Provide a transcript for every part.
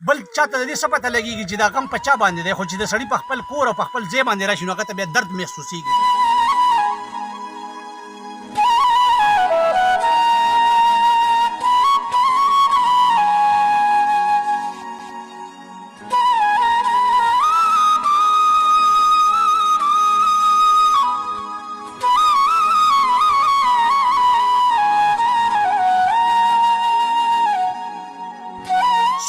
بل چاته د دې څه پته لګېږي چې دا غم په چا باندې دی، خو چې د سړي په خپل کور او په خپل ځای باندې راشي نو هغه ته بیا درد محسوسېږي.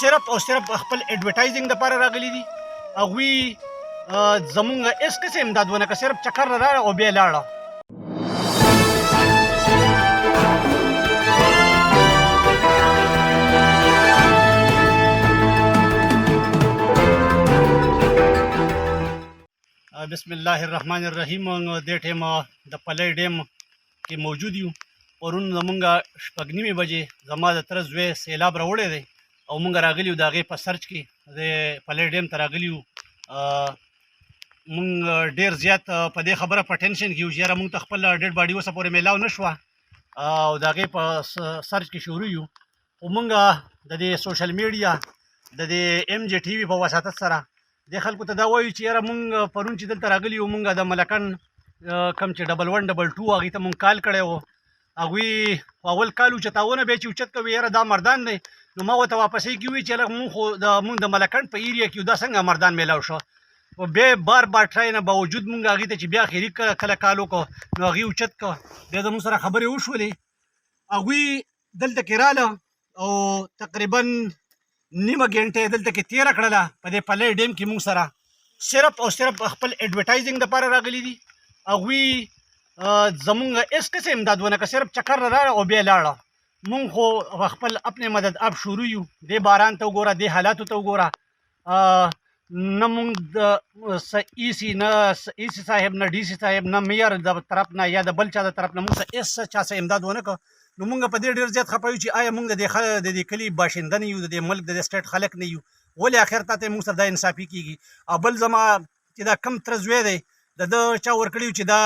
صرف او صرف خپل ایڈورټایزینګ دپاره راغلي دي. هغوی زمونږ هېڅ قسم امداد ونه کړه، صرف چکر راغله او بیا یې لاړه. بسم الله الرحمن الرحیم. دې ټیمه د پلی ډیم کې موجود یو. پرون زمونږ 6:30 بجې زما د تره زوی سیلاب راوړی دی او مونږ راغلي یو د هغې په سرچ کې د پلی ډیم ته راغلي یو. مونږ ډېر زیات په دې خبره په ټینشن کې یو چې یاره مونږ ته خپل ډیډ باډي اوسه پورې میلاو نه شوه او د هغې په سرچ کې شروع یو. خو مونږ د دې سوشل میډیا د دې MJ TV په وساطت سره دې خلکو ته دا وایو چې یاره مونږ پرون چې دلته راغلي یو، مونږ د ملکن کم چې 1122 هغې ته مونږ کال کړی و. هغوی اول کال اوچتاونه بیا چې اوچت کوي یاره دا مردان دی، نو ما ورته واپسۍ کې وویل چې یاره مونږ د ملکن په ایریا کې یو، دا څنګه مردان میلاو شو. بیا بار ټرای نه باوجود مونږ هغې ته چې بیا اخري کله کال وکړو نو هغې اوچت کړه. بیا زموږ سره خبرې وشولې، هغوی دلته کې راله او تقریبا نیمه ګنټه یې دلته کې تېره کړله په دې پلی ډیم کې مونږ سره. صرف او صرف خپل ایډورټایزینګ دپاره راغلي دي. هغوی زمونږ هېڅ قسم امداد ونه کړه، صرف چکر راغله او بیا یې لاړه. مونږ خو خپل اپنے مدد اب شروع یو. دې باران ته وګوره، دې حالاتو ته وګوره. نه مونږ د ایسی صاحب نه DC صاحب نه میئر د طرف نه یا د بل چا د طرف نه مونږ ته هېڅ چا څه امداد ونه کړه. نو مونږ په دې ډېر زیات خفه یو چې آیا مونږ د دې کلي باشنده نه یو، د دې ملک د دې سټیټ خلک نه یو، ولې آخر ته مونږ سره دا انصافي کېږي. او بل زما چې دا کم تره زوی دی د ده چا ورکړي چې دا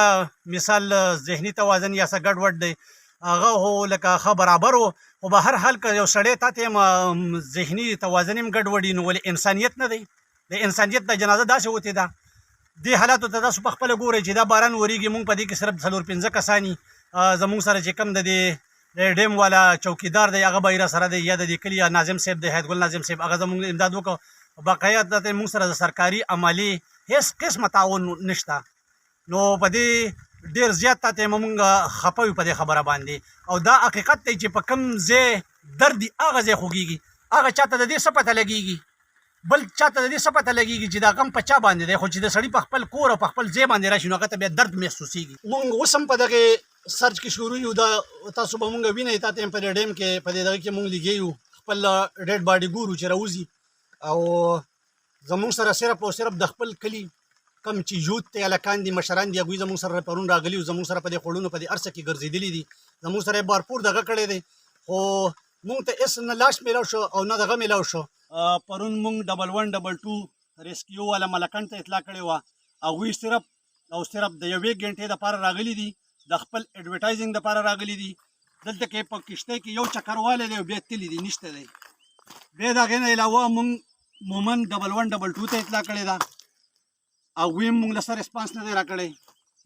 مثال ذهني توازن یا څه ګډوډ دی، هغه هو لکه ښه برابر و، خو به هر حال که یو سړی تا ته ذهني توازن هم ګډوډ وي نو ولې انسانیت نه دی؟ د انسانیت د جنازه داسې وتې ده. دې حالاتو ته تاسو پخپله ګورئ چې دا باران ورېږي، مونږ په دې کې صرف 4-5 کسان یي. زمونږ سره چې کوم د دې ډیم والا چوکیدار دی هغه به یې راسره دی، یا د دې کلي ناظم صاحب دی، حیات ګل ناظم صاحب، هغه زمونږ امداد وکړو. باقاعده دلته مونږ سره د سرکاري عملي هېڅ قسمه تعاون نشته. نو په دې ډېر زیات تا ته مونږ خفه یو په دې خبره باندې. او دا حقیقت دی چې په کوم ځای درد وي هغه ځای خوږېږي. هغه چاته د دې څه پته لګېږي، بل چاته د دې څه پته لګېږي چې دا غم په چا باندې دی، خو چې د سړي په خپل کور او په خپل ځای باندې راشي نو هغه ته بیا درد محسوسېږي. مونږ اوس هم په دغې سرچ کې شروع یو. دا تاسو به مونږ وینئ، تا ته هم په دې ډیم کې په دې دغه کې مونږ لګیا یو، خپل ډیډ باډي ګورو چې راوځي. او زمونږ سره صرف او صرف د خپل کلي کم چې یوت دی، هلکان دي، مشران دي، هغوی زمونږ سره پرون راغلي وو، زمونږ سره په دې خوړونو په دې هر څه کې ګرځېدلي دي، زمونږ سره یې بارپور دغه کړی دی. خو مونږ ته هېڅ نه لاش میلاو شو او نه دغه میلاو شو. پرون مونږ 1122 ریسکیو والا ملکن ته اطلاع کړې وه. هغوی صرف او صرف د 1 ګنټې دپاره راغلي دي، د خپل ایډورټایزینګ دپاره راغلي دي. دلته کې په کښتۍ کې یو چکر والی دی او بیا تللی دي، نشته دی. بیا د هغې نه علاوه مونږ مومن 1122 ته اطلاع کړې ده، هغوی هم مونږ له څه ریسپانس نه دی راکړی.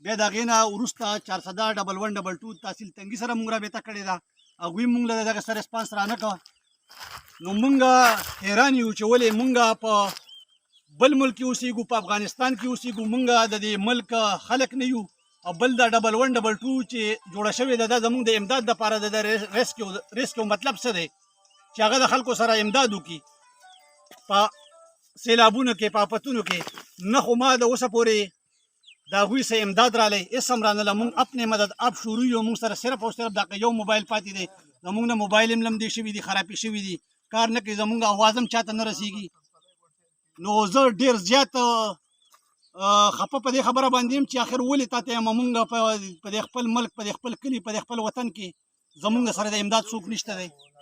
بیا د هغې نه وروسته 410-1122 تحصیل تنګي سره مونږ رابطه کړې ده، هغوی مونږ له دغه څه ریسپانس رانه کړه. نو مونږ حیران یو چې ولې مونږ په بل ملک کې اوسېږو، په افغانستان کې اوسېږو، مونږ د دې ملک خلک نه یو. او بل دا 1122 چې جوړه شوې ده دا زمونږ د امداد دپاره ده. د ریسکیو مطلب څه دی؟ چې هغه د خلکو سره امداد وکړي په سیلابونو کې، په آفتونو کې. نه خو ما د اوسه پورې د هغوی څه امداد رالی هېڅ هم رانله. مونږ اپنے مدد اب شروع یو. مونږ سره صرف او صرف دغه یو موبایل پاتې دی. زمونږ نه موبایل هم لمدې شوي دي، خرابې شوي دي، کار نه کوي، زمونږ اواز هم چاته نه رسېږي. نو زه ډېر زیات خفه په دې خبره باندې یم چې آخر ولې تا ته یم مونږ په دې خپل ملک، په دې خپل کلي، په دې خپل وطن کې زمونږ سره د امداد څوک نشته دی.